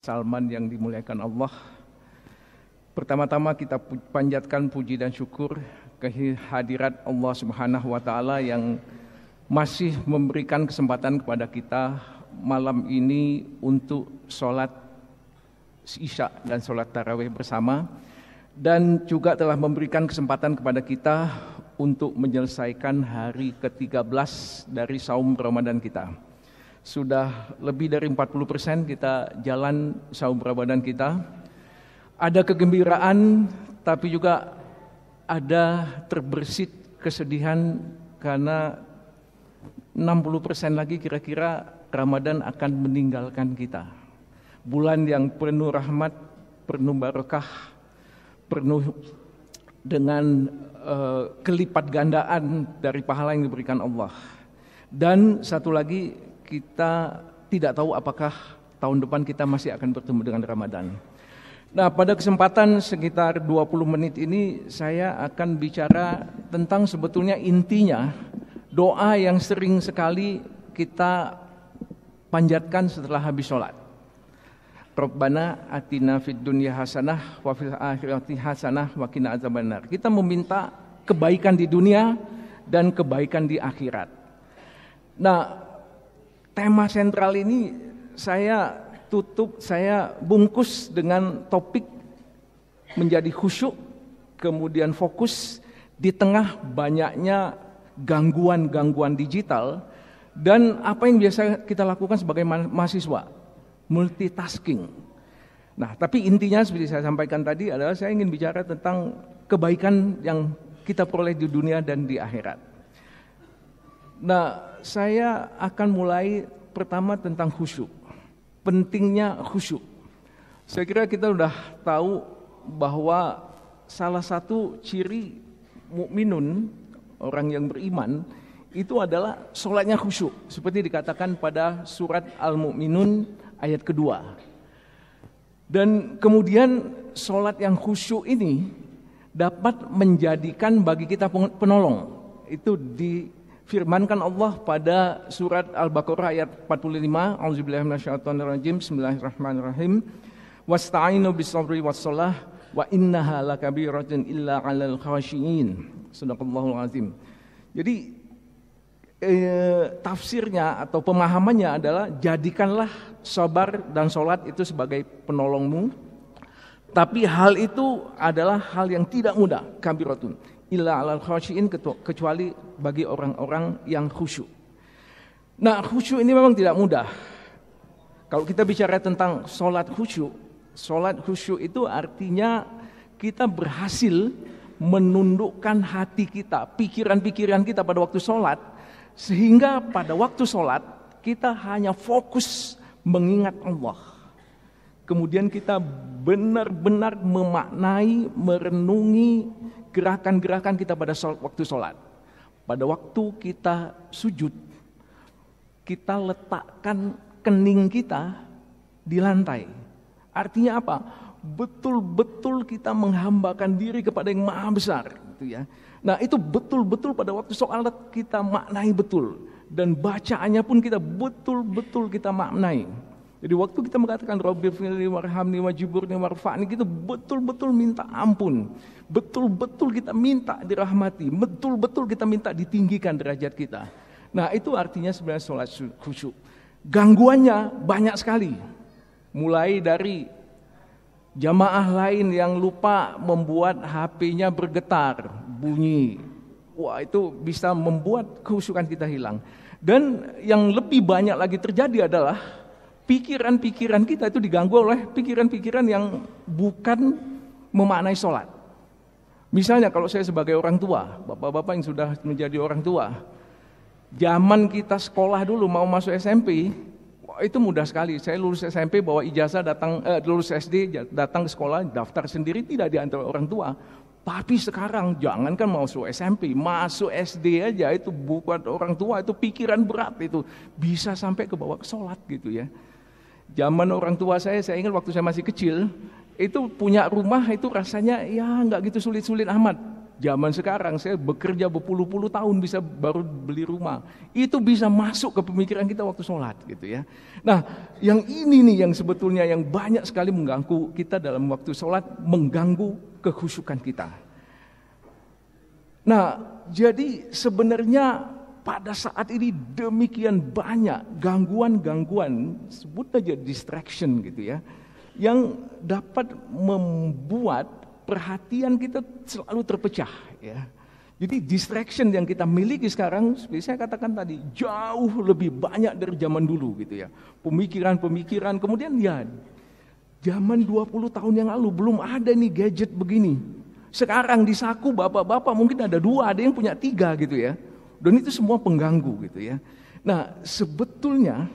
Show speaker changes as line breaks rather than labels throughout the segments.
Salman yang dimuliakan Allah. Pertama-tama kita panjatkan puji dan syukur kehadirat Allah Subhanahu wa taala yang masih memberikan kesempatan kepada kita malam ini untuk sholat Isya dan sholat tarawih bersama, dan juga telah memberikan kesempatan kepada kita untuk menyelesaikan hari ke-13 dari saum Ramadan kita. Sudah lebih dari 40% kita jalan saum Ramadan kita. Ada kegembiraan, tapi juga ada terbersit kesedihan karena 60% lagi kira-kira Ramadan akan meninggalkan kita. Bulan yang penuh rahmat, penuh barakah, penuh dengan kelipat gandaan dari pahala yang diberikan Allah. Dan satu lagi, kita tidak tahu apakah tahun depan kita masih akan bertemu dengan Ramadan. Nah, pada kesempatan sekitar 20 menit ini saya akan bicara tentang sebetulnya intinya doa yang sering sekali kita panjatkan setelah habis sholat. Rabbana atina fid dunya hasanah wa fil akhirati hasanah wa qina adzabannar. Kita meminta kebaikan di dunia dan kebaikan di akhirat. Nah, tema sentral ini saya bungkus dengan topik menjadi khusyuk, kemudian fokus di tengah banyaknya gangguan-gangguan digital dan apa yang biasa kita lakukan sebagai mahasiswa, multitasking. Nah, tapi intinya seperti saya sampaikan tadi adalah saya ingin bicara tentang kebaikan yang kita peroleh di dunia dan di akhirat. Nah, saya akan mulai pertama tentang khusyuk. Pentingnya khusyuk. Saya kira kita sudah tahu bahwa salah satu ciri mukminun, orang yang beriman, itu adalah sholatnya khusyuk. Seperti dikatakan pada surat Al-Mu'minun ayat kedua. Dan kemudian sholat yang khusyuk ini dapat menjadikan bagi kita penolong. Itu difirmankan Allah pada surat Al-Baqarah ayat 45. Auzubillahi minasyaitonirrajim. Bismillahirrahmanirrahim. Wasta'inu bis-sabri was-shalah wa innaha lakabiratun illa 'alal khashiyin. Shadaqallahul azim. Jadi tafsirnya atau pemahamannya adalah jadikanlah sabar dan sholat itu sebagai penolongmu. Tapi hal itu adalah hal yang tidak mudah, kabiratun illa 'alal khashiyin, kecuali bagi orang-orang yang khusyuk. Nah, khusyuk ini memang tidak mudah. Kalau kita bicara tentang sholat khusyuk itu artinya kita berhasil menundukkan hati kita, pikiran-pikiran kita pada waktu sholat, sehingga pada waktu sholat kita hanya fokus mengingat Allah. Kemudian kita benar-benar memaknai, merenungi gerakan-gerakan kita pada waktu sholat. Pada waktu kita sujud, kita letakkan kening kita di lantai. Artinya apa? Betul-betul kita menghambakan diri kepada yang maha besar, gitu ya. Nah, itu betul-betul pada waktu sholat kita maknai betul, dan bacaannya pun kita betul-betul kita maknai. Jadi waktu kita mengatakan Rabbighfirli warhamni wajiburni warfa'ni, kita betul-betul minta ampun, betul-betul kita minta dirahmati, betul-betul kita minta ditinggikan derajat kita. Nah, itu artinya sebenarnya sholat khusyuk. Gangguannya banyak sekali, mulai dari jamaah lain yang lupa membuat HP-nya bergetar, bunyi. Wah, itu bisa membuat kekhusyukan kita hilang. Dan yang lebih banyak lagi terjadi adalah pikiran-pikiran kita itu diganggu oleh pikiran-pikiran yang bukan memaknai sholat. Misalnya kalau saya sebagai orang tua, bapak-bapak yang sudah menjadi orang tua, zaman kita sekolah dulu mau masuk SMP, itu mudah sekali. Saya lulus SMP bawa ijazah, lulus SD datang ke sekolah, daftar sendiri, tidak diantar orang tua. Tapi sekarang jangankan masuk SMP, masuk SD aja itu bukan orang tua, itu pikiran berat, itu bisa sampai ke bawah ke sholat gitu ya. Zaman orang tua saya ingat waktu saya masih kecil, itu punya rumah itu rasanya ya nggak gitu sulit-sulit amat. Zaman sekarang saya bekerja berpuluh-puluh tahun bisa baru beli rumah. Itu bisa masuk ke pemikiran kita waktu sholat gitu ya. Nah, yang ini nih yang sebetulnya yang banyak sekali mengganggu kita dalam waktu sholat, mengganggu kekhusyukan kita. Nah, jadi sebenarnya pada saat ini demikian banyak gangguan-gangguan, sebut aja distraction gitu ya, yang dapat membuat perhatian kita selalu terpecah ya. Jadi distraction yang kita miliki sekarang, seperti saya katakan tadi, jauh lebih banyak dari zaman dulu gitu ya. Pemikiran-pemikiran, kemudian ya zaman 20 tahun yang lalu belum ada nih gadget begini. Sekarang di saku bapak-bapak mungkin ada 2, ada yang punya 3 gitu ya. Dan itu semua pengganggu gitu ya. Nah, sebetulnya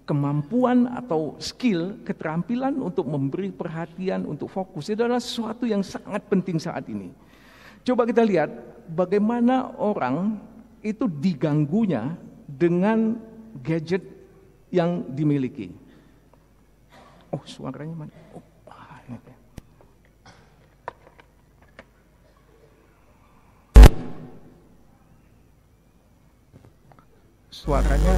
kemampuan atau skill, keterampilan untuk memberi perhatian, untuk fokus, itu adalah sesuatu yang sangat penting saat ini. Coba kita lihat bagaimana orang itu diganggunya dengan gadget yang dimiliki. Oh, suaranya mana? Oh, ini. Suaranya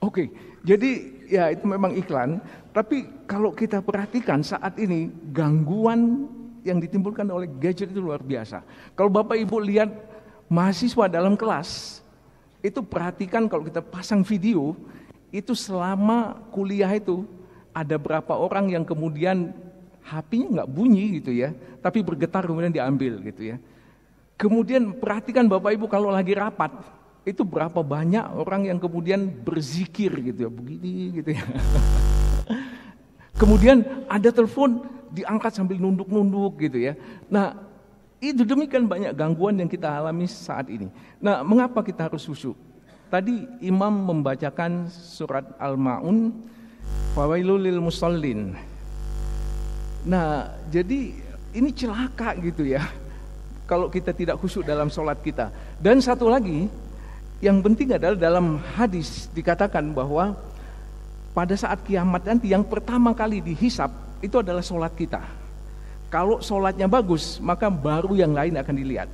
Oke, jadi ya itu memang iklan, tapi kalau kita perhatikan saat ini gangguan yang ditimbulkan oleh gadget itu luar biasa. Kalau Bapak Ibu lihat mahasiswa dalam kelas, itu perhatikan kalau kita pasang video, itu selama kuliah itu ada berapa orang yang kemudian HP-nya nggak bunyi gitu ya, tapi bergetar kemudian diambil gitu ya. Kemudian perhatikan Bapak Ibu kalau lagi rapat, itu berapa banyak orang yang kemudian berzikir gitu ya, begini gitu ya. Kemudian ada telepon diangkat sambil nunduk-nunduk gitu ya. Nah, itu demikian banyak gangguan yang kita alami saat ini. Nah, mengapa kita harus khusyuk? Tadi imam membacakan surat Al-Ma'un, fawailul lil musallin. Nah, jadi ini celaka gitu ya, kalau kita tidak khusyuk dalam sholat kita. Dan satu lagi, yang penting adalah dalam hadis dikatakan bahwa pada saat kiamat nanti yang pertama kali dihisap itu adalah sholat kita. Kalau sholatnya bagus, maka baru yang lain akan dilihat.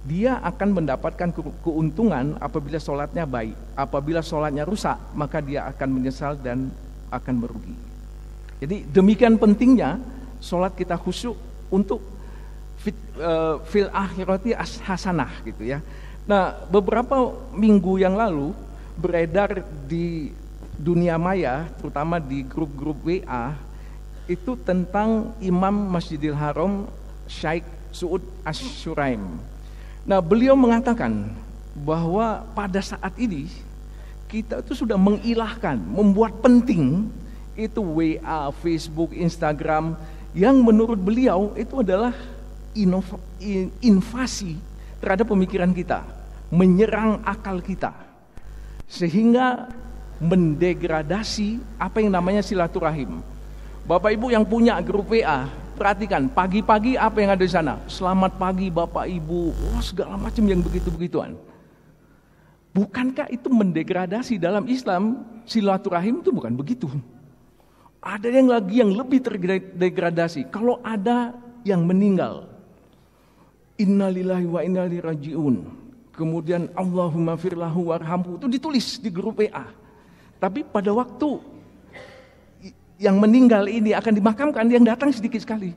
Dia akan mendapatkan keuntungan apabila sholatnya baik. Apabila sholatnya rusak, maka dia akan menyesal dan akan merugi. Jadi demikian pentingnya sholat kita khusyuk untuk fil akhirati hasanah gitu ya. Nah, beberapa minggu yang lalu beredar di dunia maya, terutama di grup-grup WA, itu tentang Imam Masjidil Haram Syekh Suud Ash-Shuraim. Nah, beliau mengatakan bahwa pada saat ini kita itu sudah mengilahkan, membuat penting itu WA, Facebook, Instagram, yang menurut beliau itu adalah invasi terhadap pemikiran kita, menyerang akal kita, sehingga mendegradasi apa yang namanya silaturahim. Bapak Ibu yang punya grup WA, perhatikan pagi-pagi apa yang ada di sana. Selamat pagi Bapak Ibu, segala macam yang begitu-begituan. Bukankah itu mendegradasi? Dalam Islam silaturahim itu bukan begitu. Ada yang lagi yang lebih terdegradasi. Kalau ada yang meninggal, innalillahi wa inna ilaihi rajiun, kemudian Allahumma firlahu warhamhu, itu ditulis di grup WA. Tapi pada waktu yang meninggal ini akan dimakamkan, yang datang sedikit sekali.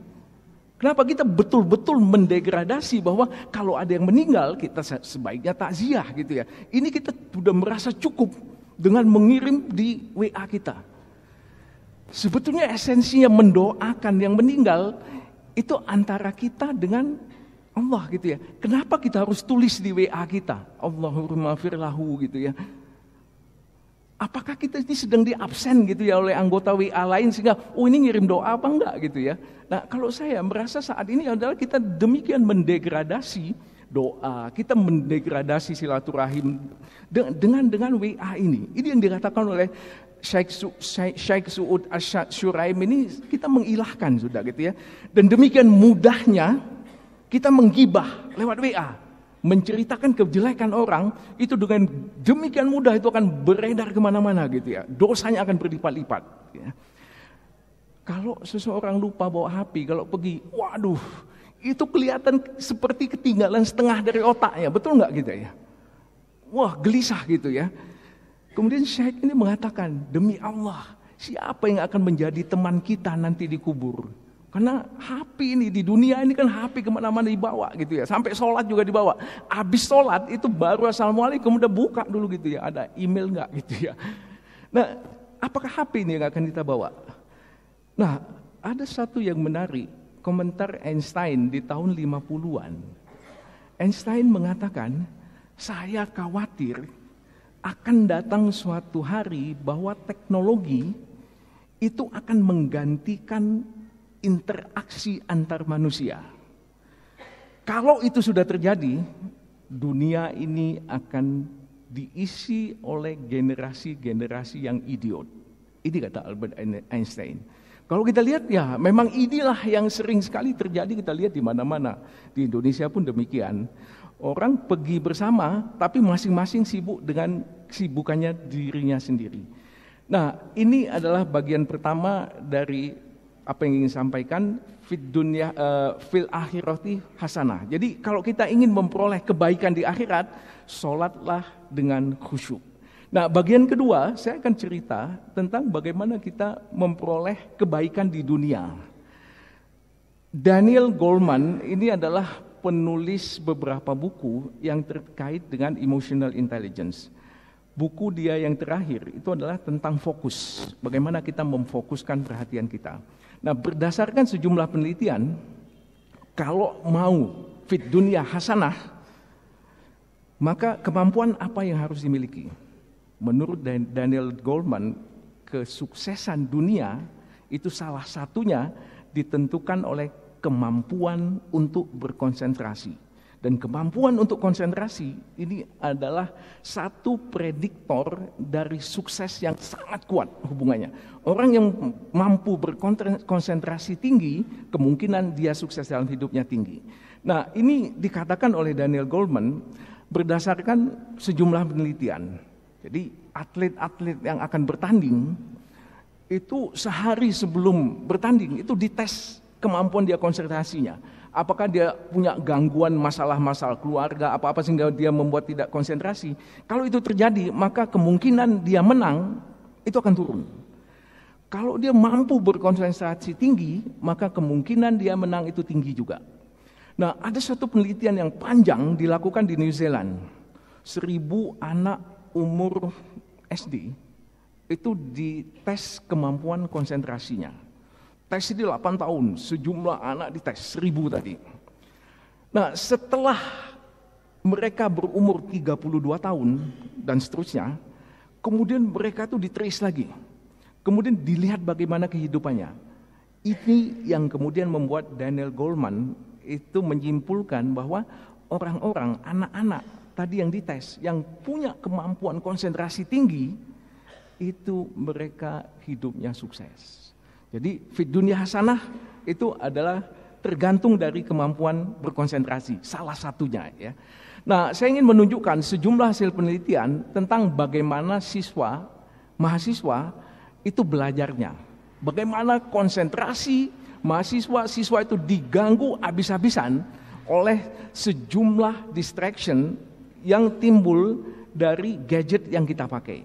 Kenapa kita betul-betul mendegradasi bahwa kalau ada yang meninggal kita sebaiknya takziah gitu ya. Ini kita sudah merasa cukup dengan mengirim di WA kita. Sebetulnya esensinya mendoakan yang meninggal itu antara kita dengan Allah gitu ya. Kenapa kita harus tulis di WA kita? Allahumma firlahu gitu ya. Apakah kita ini sedang diabsen gitu ya oleh anggota WA lain sehingga ini ngirim doa apa enggak gitu ya. Nah kalau saya merasa saat ini adalah kita demikian mendegradasi doa, kita mendegradasi silaturahim dengan WA ini. Ini yang dikatakan oleh Syekh Su'ud Asy-Syuraim ini, kita mengilahkan sudah gitu ya. Dan demikian mudahnya kita menggibah lewat WA, menceritakan kejelekan orang, itu dengan demikian mudah itu akan beredar kemana-mana gitu ya. Dosanya akan berlipat-lipat. Ya. Kalau seseorang lupa bawa HP, kalau pergi, waduh, itu kelihatan seperti ketinggalan setengah dari otaknya, betul nggak gitu ya? Wah, gelisah gitu ya. Kemudian Syekh ini mengatakan, demi Allah, siapa yang akan menjadi teman kita nanti di kubur? Karena HP ini di dunia ini kan HP kemana-mana dibawa gitu ya. Sampai sholat juga dibawa. Habis sholat itu baru assalamualaikum, udah buka dulu gitu ya. Ada email nggak gitu ya. Nah, apakah HP ini yang akan kita bawa? Nah, ada satu yang menarik. Komentar Einstein di tahun 50-an. Einstein mengatakan, saya khawatir akan datang suatu hari bahwa teknologi itu akan menggantikan interaksi antar manusia. Kalau itu sudah terjadi, dunia ini akan diisi oleh generasi-generasi yang idiot. Ini kata Albert Einstein. Kalau kita lihat ya memang inilah yang sering sekali terjadi, kita lihat di mana-mana. Di Indonesia pun demikian. Orang pergi bersama tapi masing-masing sibuk dengan kesibukannya dirinya sendiri. Nah, ini adalah bagian pertama dari apa yang ingin sampaikan, fil akhirati hasanah. Jadi kalau kita ingin memperoleh kebaikan di akhirat, sholatlah dengan khusyuk. Nah, bagian kedua saya akan cerita tentang bagaimana kita memperoleh kebaikan di dunia. Daniel Goleman ini adalah penulis beberapa buku yang terkait dengan emotional intelligence. Buku dia yang terakhir itu adalah tentang fokus, bagaimana kita memfokuskan perhatian kita. Nah, berdasarkan sejumlah penelitian, kalau mau fit dunia hasanah, maka kemampuan apa yang harus dimiliki? Menurut Daniel Goleman, kesuksesan dunia itu salah satunya ditentukan oleh kemampuan untuk berkonsentrasi. Dan kemampuan untuk konsentrasi ini adalah satu prediktor dari sukses yang sangat kuat hubungannya. Orang yang mampu berkonsentrasi tinggi, kemungkinan dia sukses dalam hidupnya tinggi. Nah, ini dikatakan oleh Daniel Goleman berdasarkan sejumlah penelitian. Jadi atlet-atlet yang akan bertanding itu sehari sebelum bertanding itu dites kemampuan dia konsentrasinya. Apakah dia punya gangguan masalah-masalah keluarga, apa-apa sehingga dia membuat tidak konsentrasi. Kalau itu terjadi, maka kemungkinan dia menang itu akan turun. Kalau dia mampu berkonsentrasi tinggi, maka kemungkinan dia menang itu tinggi juga. Nah, ada satu penelitian yang panjang dilakukan di New Zealand. 1.000 anak umur SD itu dites kemampuan konsentrasinya. Tes ini 8 tahun, sejumlah anak dites, 1.000 tadi. Nah, setelah mereka berumur 32 tahun dan seterusnya, kemudian mereka itu ditrace lagi. Kemudian dilihat bagaimana kehidupannya. Ini yang kemudian membuat Daniel Goleman itu menyimpulkan bahwa orang-orang, anak-anak tadi yang dites, yang punya kemampuan konsentrasi tinggi, itu mereka hidupnya sukses. Jadi fit dunia hasanah itu adalah tergantung dari kemampuan berkonsentrasi, salah satunya ya. Nah, saya ingin menunjukkan sejumlah hasil penelitian tentang bagaimana mahasiswa itu belajarnya. Bagaimana konsentrasi mahasiswa itu diganggu habis-habisan oleh sejumlah distraction yang timbul dari gadget yang kita pakai.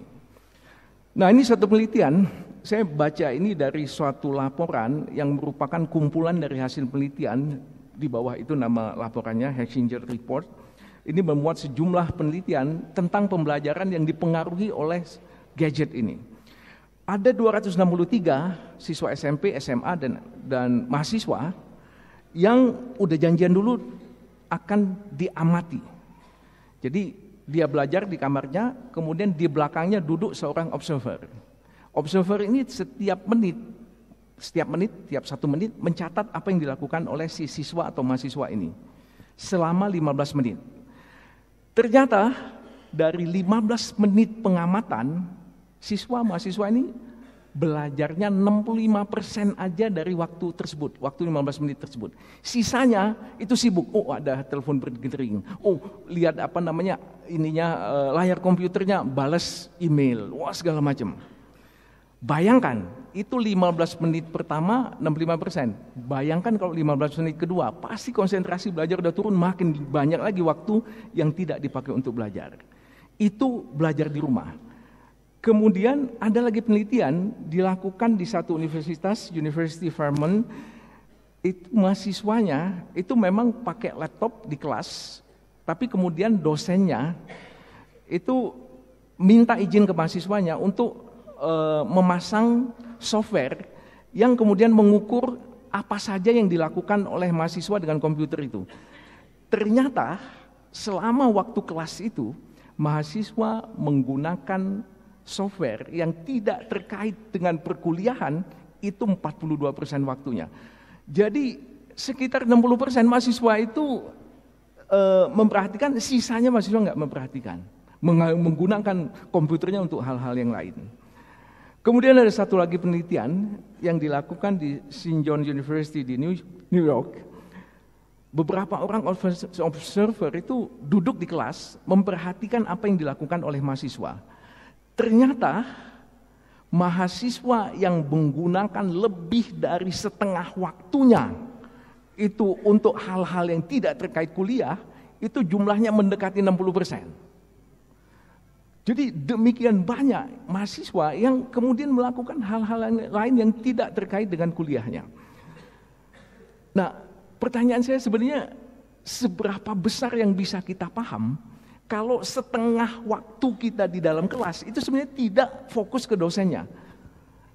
Nah, ini satu penelitian, saya baca ini dari suatu laporan yang merupakan kumpulan dari hasil penelitian, di bawah itu nama laporannya, Hechinger Report. Ini memuat sejumlah penelitian tentang pembelajaran yang dipengaruhi oleh gadget ini. Ada 263 siswa SMP, SMA, dan mahasiswa yang udah janjian dulu akan diamati. Jadi dia belajar di kamarnya, kemudian di belakangnya duduk seorang observer. Observer ini setiap satu menit mencatat apa yang dilakukan oleh si siswa atau mahasiswa ini selama 15 menit. Ternyata dari 15 menit pengamatan, mahasiswa ini belajarnya 65% aja dari waktu tersebut, waktu 15 menit tersebut. Sisanya itu sibuk. Oh, ada telepon berdering. Oh, lihat layar komputernya, balas email. Wah, segala macam. Bayangkan, itu 15 menit pertama 65%. Bayangkan kalau 15 menit kedua, pasti konsentrasi belajar udah turun, makin banyak lagi waktu yang tidak dipakai untuk belajar. Itu belajar di rumah. Kemudian ada lagi penelitian dilakukan di satu universitas, University Vermont, itu mahasiswanya itu memang pakai laptop di kelas, tapi kemudian dosennya itu minta izin ke mahasiswanya untuk memasang software yang kemudian mengukur apa saja yang dilakukan oleh mahasiswa dengan komputer itu. Ternyata selama waktu kelas itu, mahasiswa menggunakan software yang tidak terkait dengan perkuliahan itu 42% waktunya. Jadi sekitar 60% mahasiswa itu memperhatikan, sisanya mahasiswa nggak memperhatikan, menggunakan komputernya untuk hal-hal yang lain. Kemudian ada satu lagi penelitian yang dilakukan di St. John University di New York. Beberapa orang observer itu duduk di kelas memperhatikan apa yang dilakukan oleh mahasiswa. Ternyata mahasiswa yang menggunakan lebih dari setengah waktunya itu untuk hal-hal yang tidak terkait kuliah, itu jumlahnya mendekati 60%. Jadi demikian banyak mahasiswa yang kemudian melakukan hal-hal lain yang tidak terkait dengan kuliahnya. Nah, pertanyaan saya sebenarnya, seberapa besar yang bisa kita paham kalau setengah waktu kita di dalam kelas itu sebenarnya tidak fokus ke dosennya?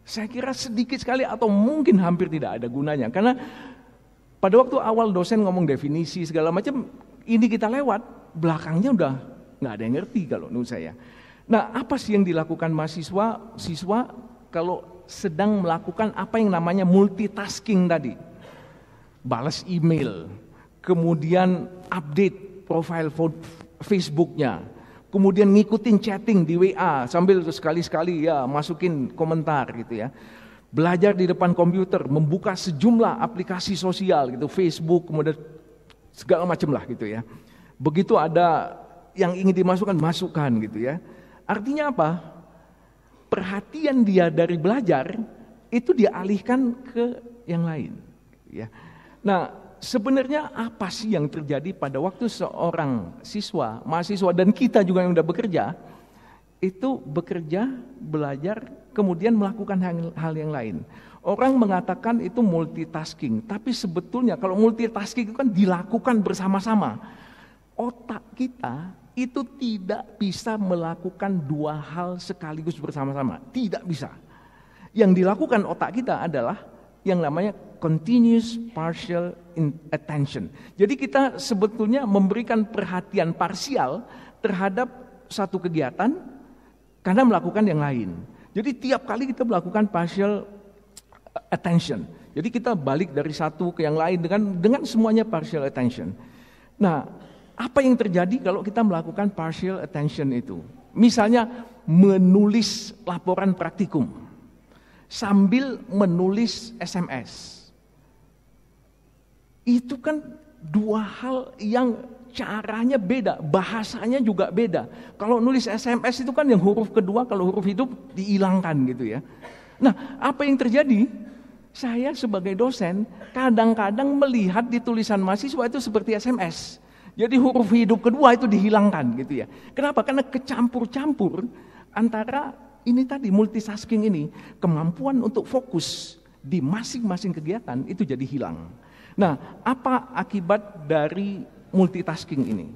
Saya kira sedikit sekali atau mungkin hampir tidak ada gunanya. Karena pada waktu awal dosen ngomong definisi segala macam, ini kita lewat, belakangnya udah nggak ada yang ngerti kalau menurut saya. Nah, apa sih yang dilakukan siswa kalau sedang melakukan apa yang namanya multitasking tadi? Balas email, kemudian update profile Facebooknya, kemudian ngikutin chatting di WA sambil sekali-sekali ya masukin komentar gitu ya. Belajar di depan komputer, membuka sejumlah aplikasi sosial gitu, Facebook, kemudian segala macam lah gitu ya. Begitu ada yang ingin masukkan gitu ya. Artinya apa? Perhatian dia dari belajar itu dialihkan ke yang lain ya. Nah, sebenarnya apa sih yang terjadi pada waktu seorang mahasiswa dan kita juga yang sudah bekerja, itu bekerja, belajar, kemudian melakukan hal yang lain. Orang mengatakan itu multitasking, tapi sebetulnya kalau multitasking itu kan dilakukan bersama-sama. Otak kita itu tidak bisa melakukan dua hal sekaligus bersama-sama, tidak bisa. Yang dilakukan otak kita adalah yang namanya continuous partial attention. Jadi kita sebetulnya memberikan perhatian parsial terhadap satu kegiatan karena melakukan yang lain. Jadi tiap kali kita melakukan partial attention. Jadi kita balik dari satu ke yang lain dengan semuanya partial attention. Nah, apa yang terjadi kalau kita melakukan partial attention itu? Misalnya menulis laporan praktikum sambil menulis SMS. Itu kan dua hal yang caranya beda, bahasanya juga beda. Kalau nulis SMS itu kan yang huruf kedua, kalau huruf hidup dihilangkan gitu ya. Nah, apa yang terjadi? Saya sebagai dosen kadang-kadang melihat di tulisan mahasiswa itu seperti SMS. Jadi huruf hidup kedua itu dihilangkan gitu ya. Kenapa? Karena kecampur-campur antara ini tadi multitasking ini, kemampuan untuk fokus di masing-masing kegiatan itu jadi hilang. Nah, apa akibat dari multitasking ini?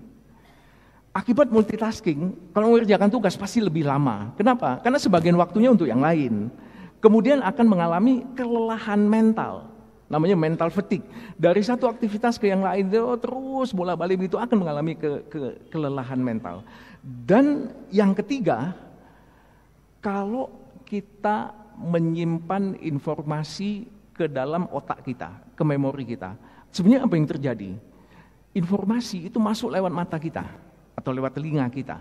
Akibat multitasking, kalau mengerjakan tugas pasti lebih lama. Kenapa? Karena sebagian waktunya untuk yang lain. Kemudian akan mengalami kelelahan mental. namanya mental fatigue. Dari satu aktivitas ke yang lain terus bola-balik itu akan mengalami kelelahan mental. Dan yang ketiga, kalau kita menyimpan informasi ke dalam otak kita, ke memori kita, sebenarnya apa yang terjadi? Informasi itu masuk lewat mata kita atau lewat telinga kita,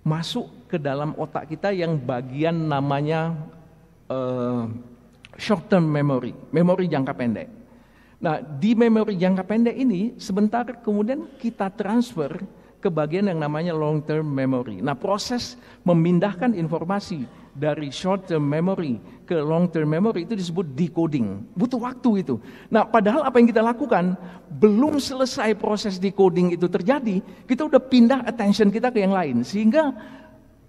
masuk ke dalam otak kita yang bagian namanya short term memory, memori jangka pendek. Nah, di memori jangka pendek ini sebentar kemudian kita transfer ke bagian yang namanya long term memory. Nah, proses memindahkan informasi dari short term memory ke long term memory itu disebut decoding. Butuh waktu itu. Nah, padahal apa yang kita lakukan belum selesai proses decoding itu terjadi, kita udah pindah attention kita ke yang lain sehingga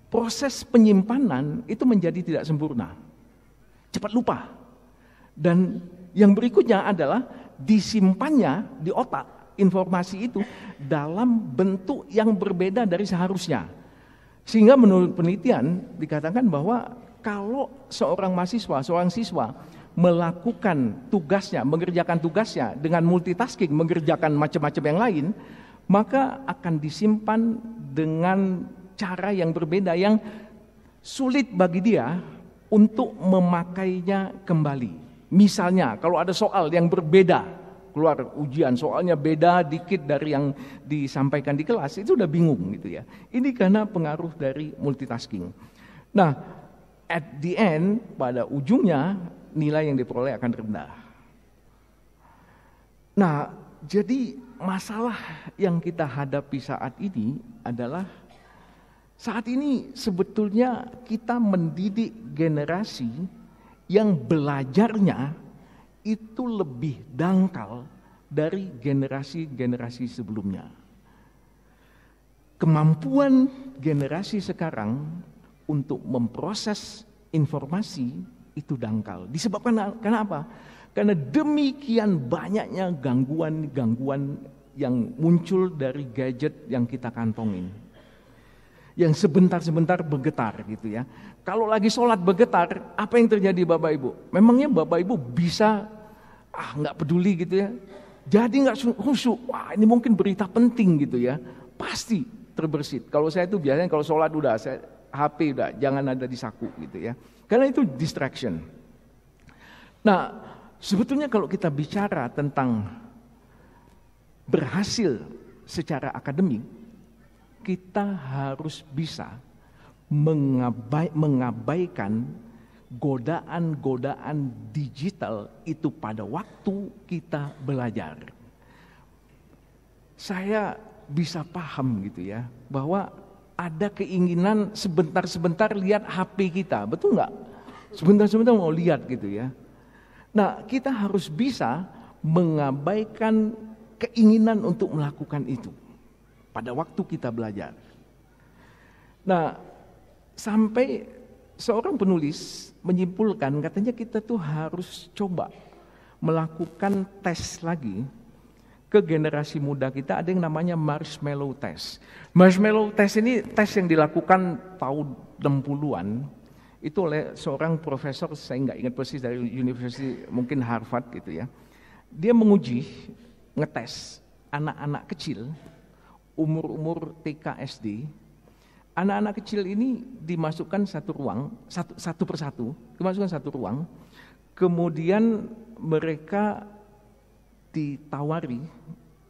proses penyimpanan itu menjadi tidak sempurna. Cepat lupa. Dan yang berikutnya adalah disimpannya di otak informasi itu dalam bentuk yang berbeda dari seharusnya. Sehingga menurut penelitian dikatakan bahwa kalau seorang mahasiswa, seorang siswa melakukan tugasnya, mengerjakan tugasnya dengan multitasking, mengerjakan macam-macam yang lain, maka akan disimpan dengan cara yang berbeda yang sulit bagi dia untuk memakainya kembali. Misalnya kalau ada soal yang berbeda, keluar ujian soalnya beda dikit dari yang disampaikan di kelas, itu udah bingung gitu ya. Ini karena pengaruh dari multitasking. Nah, at the end, pada ujungnya nilai yang diperoleh akan rendah. Nah, jadi masalah yang kita hadapi saat ini adalah saat ini sebetulnya kita mendidik generasi yang belajarnya itu lebih dangkal dari generasi-generasi sebelumnya. Kemampuan generasi sekarang untuk memproses informasi itu dangkal. Disebabkan karena apa? Karena demikian banyaknya gangguan-gangguan yang muncul dari gadget yang kita kantongin. Yang sebentar-sebentar bergetar gitu ya. Kalau lagi sholat bergetar, apa yang terjadi Bapak Ibu? Memangnya Bapak Ibu bisa nggak peduli gitu ya? Jadi nggak khusyuk. Wah, ini mungkin berita penting gitu ya. Pasti terbersit. Kalau saya itu biasanya kalau sholat udah HP udah jangan ada di saku gitu ya. Karena itu distraction. Nah, sebetulnya kalau kita bicara tentang berhasil secara akademik, kita harus bisa mengabaikan godaan-godaan digital itu pada waktu kita belajar. Saya bisa paham gitu ya, bahwa ada keinginan sebentar-sebentar lihat HP kita, betul nggak? Sebentar-sebentar mau lihat gitu ya. Nah, kita harus bisa mengabaikan keinginan untuk melakukan itu pada waktu kita belajar. Nah, sampai seorang penulis menyimpulkan katanya kita tuh harus coba melakukan tes lagi ke generasi muda kita. Ada yang namanya marshmallow test. Marshmallow test ini tes yang dilakukan tahun 60-an itu oleh seorang profesor, saya nggak ingat persis, dari university mungkin Harvard gitu ya. Dia menguji, ngetes anak-anak kecil umur-umur TK SD. Anak-anak kecil ini dimasukkan satu ruang, satu persatu, dimasukkan satu ruang, kemudian mereka ditawari.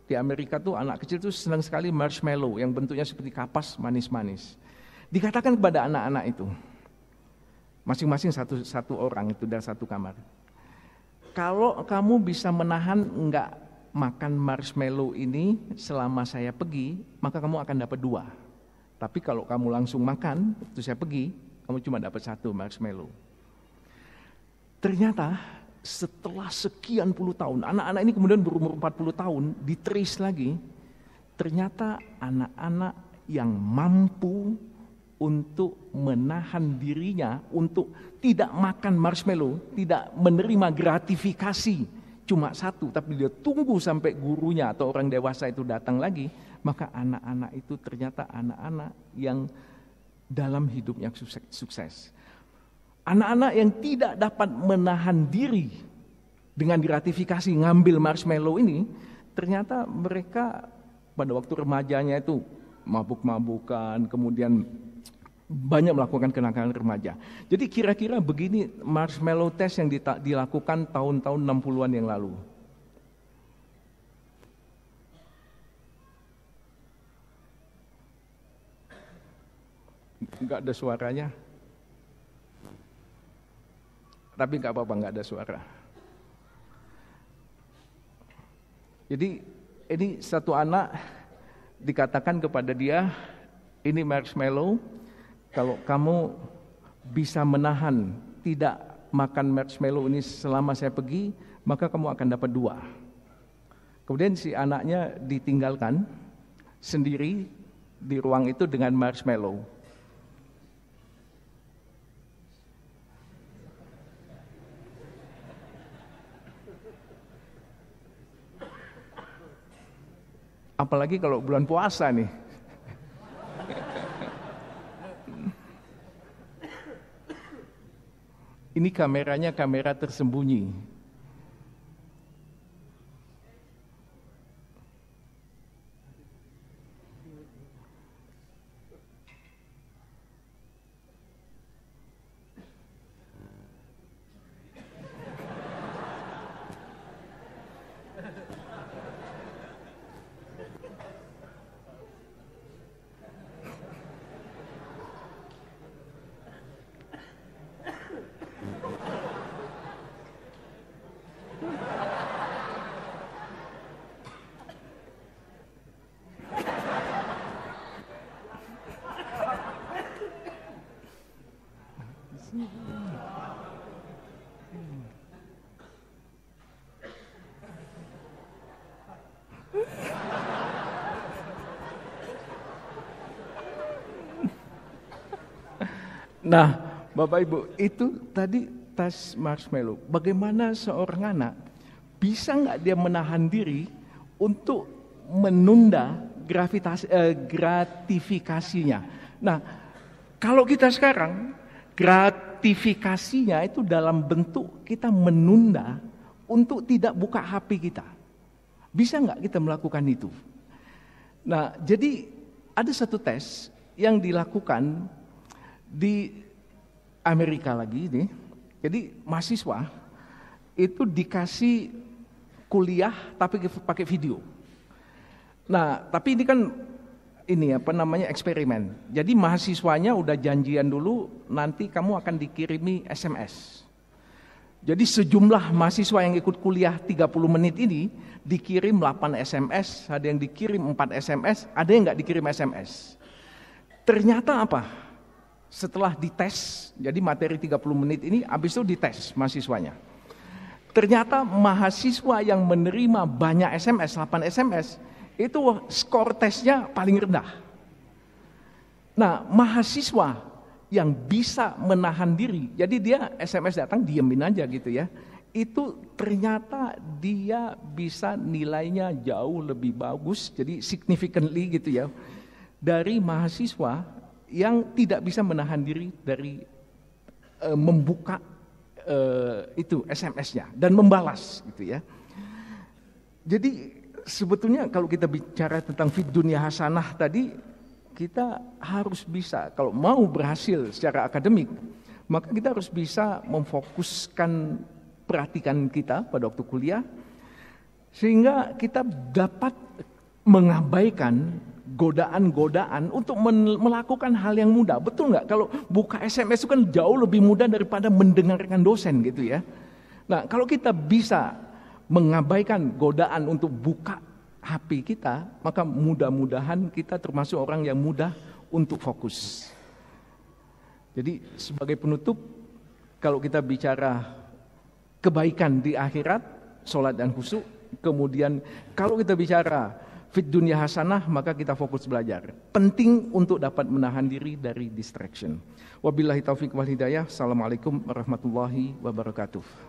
Di Amerika tuh anak kecil tuh senang sekali marshmallow yang bentuknya seperti kapas manis-manis. Dikatakan kepada anak-anak itu, masing-masing satu orang itu dari satu kamar, kalau kamu bisa menahan enggak makan marshmallow ini selama saya pergi, maka kamu akan dapat 2. Tapi kalau kamu langsung makan, waktu saya pergi, kamu cuma dapat 1 marshmallow. Ternyata setelah sekian puluh tahun, anak-anak ini kemudian berumur 40 tahun, ditrace lagi, ternyata anak-anak yang mampu untuk menahan dirinya, untuk tidak makan marshmallow, tidak menerima gratifikasi cuma 1, tapi dia tunggu sampai gurunya atau orang dewasa itu datang lagi, maka anak-anak itu ternyata anak-anak yang dalam hidupnya sukses. Anak-anak yang tidak dapat menahan diri dengan diratifikasi ngambil marshmallow ini, ternyata mereka pada waktu remajanya itu mabuk-mabukan, kemudian banyak melakukan kenakalan remaja. Jadi kira-kira begini marshmallow test yang dilakukan tahun-tahun 60-an yang lalu. Enggak ada suaranya. Tapi enggak apa-apa, enggak ada suara. Jadi ini satu anak dikatakan kepada dia, ini marshmallow, kalau kamu bisa menahan tidak makan marshmallow ini selama saya pergi, maka kamu akan dapat 2. Kemudian si anaknya ditinggalkan sendiri di ruang itu dengan marshmallow. Apalagi kalau bulan puasa nih. Ini kameranya kamera tersembunyi. Nah, Bapak Ibu, itu tadi tes marshmallow. Bagaimana seorang anak bisa nggak dia menahan diri untuk menunda gratifikasinya? Nah, kalau kita sekarang gratifikasinya itu dalam bentuk kita menunda untuk tidak buka HP kita. Bisa nggak kita melakukan itu? Nah, jadi ada satu tes yang dilakukan di Amerika lagi nih. Jadi mahasiswa itu dikasih kuliah tapi pakai video. Nah, tapi ini kan eksperimen. Jadi mahasiswanya udah janjian dulu nanti kamu akan dikirimi SMS. Jadi sejumlah mahasiswa yang ikut kuliah 30 menit ini dikirim 8 SMS, ada yang dikirim 4 SMS, ada yang nggak dikirim SMS. Ternyata apa? Setelah dites, jadi materi 30 menit ini habis itu dites mahasiswanya. Ternyata mahasiswa yang menerima banyak SMS, 8 SMS, itu skor tesnya paling rendah. Nah, mahasiswa yang bisa menahan diri, jadi dia SMS datang diamin aja gitu ya, itu ternyata dia bisa nilainya jauh lebih bagus, jadi significantly gitu ya, dari mahasiswa yang tidak bisa menahan diri dari membuka itu SMS-nya dan membalas gitu ya. Jadi sebetulnya kalau kita bicara tentang Fid Dunya Hasanah tadi, kita harus bisa, kalau mau berhasil secara akademik, maka kita harus bisa memfokuskan perhatikan kita pada waktu kuliah, sehingga kita dapat mengabaikan godaan-godaan untuk melakukan hal yang mudah. Betul nggak? Kalau buka SMS itu kan jauh lebih mudah daripada mendengarkan dosen gitu ya. Nah, kalau kita bisa mengabaikan godaan untuk buka HP kita, maka mudah-mudahan kita termasuk orang yang mudah untuk fokus. Jadi sebagai penutup, kalau kita bicara kebaikan di akhirat, sholat dan khusyuk, kemudian kalau kita bicara Fid Dunya Hasanah, maka kita fokus belajar. Penting untuk dapat menahan diri dari distraction. Wabillahi taufiq wal hidayah. Assalamualaikum warahmatullahi wabarakatuh.